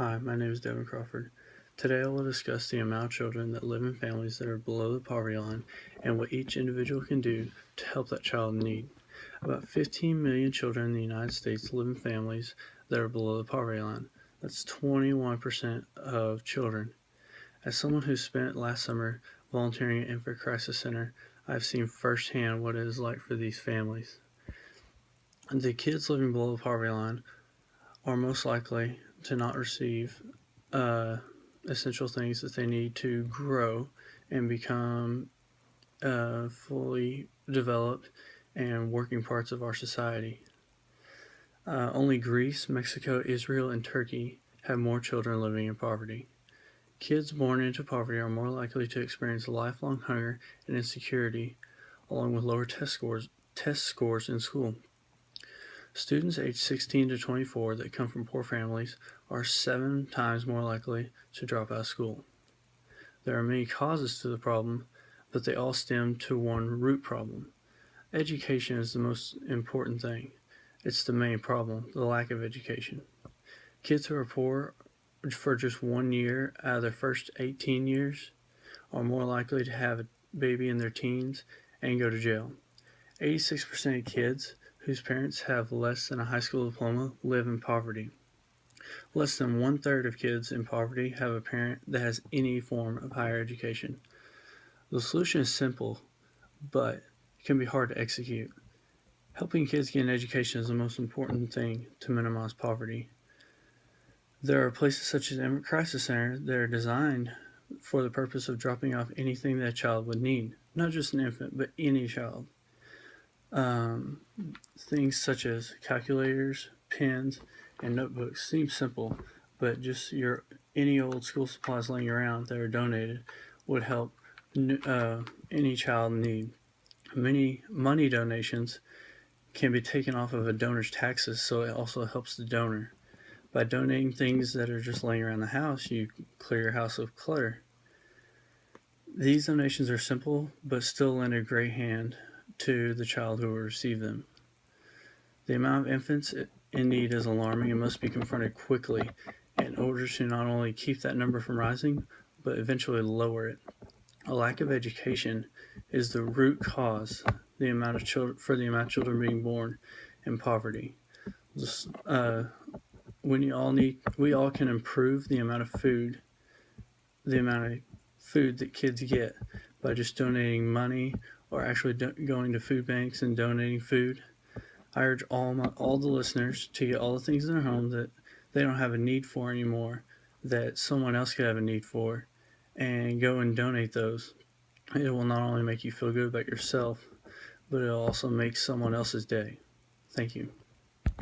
Hi, my name is Devin Crawford. Today I will discuss the amount of children that live in families that are below the poverty line and what each individual can do to help that child in need. About 15 million children in the United States live in families that are below the poverty line. That's 21% of children. As someone who spent last summer volunteering at Infant Crisis Center, I've seen firsthand what it is like for these families. The kids living below the poverty line are most likely to not receive uh, essential things that they need to grow and become fully developed and working parts of our society. Only Greece, Mexico, Israel, and Turkey have more children living in poverty. Kids born into poverty are more likely to experience lifelong hunger and insecurity, along with lower test scores in school. Students aged 16 to 24 that come from poor families are 7 times more likely to drop out of school. There are many causes to the problem, but they all stem to one root problem. Education is the most important thing. It's the main problem, the lack of education. Kids who are poor for just 1 year out of their first 18 years are more likely to have a baby in their teens and go to jail. 86% of kids whose parents have less than a high school diploma live in poverty. Less than one-third of kids in poverty have a parent that has any form of higher education. The solution is simple, but it can be hard to execute. Helping kids get an education is the most important thing to minimize poverty. There are places such as Infant Crisis Center that are designed for the purpose of dropping off anything that a child would need. Not just an infant, but any child. Um, Things such as calculators, pens, and notebooks seem simple, but just any old school supplies laying around that are donated would help any child in need. Many money donations can be taken off of a donor's taxes, so it also helps the donor. By donating things that are just laying around the house, you clear your house of clutter. These donations are simple, but still lend a great hand to the child who will receive them. The amount of infants in need is alarming and must be confronted quickly in order to not only keep that number from rising, but eventually lower it. A lack of education is the root cause for the amount of children being born in poverty. Just, we all can improve the amount of food that kids get by just donating money or actually going to food banks and donating food. I urge all the listeners to get all the things in their home that they don't have a need for anymore, that someone else could have a need for, and go and donate those. It will not only make you feel good about yourself, but it'll also make someone else's day. Thank you.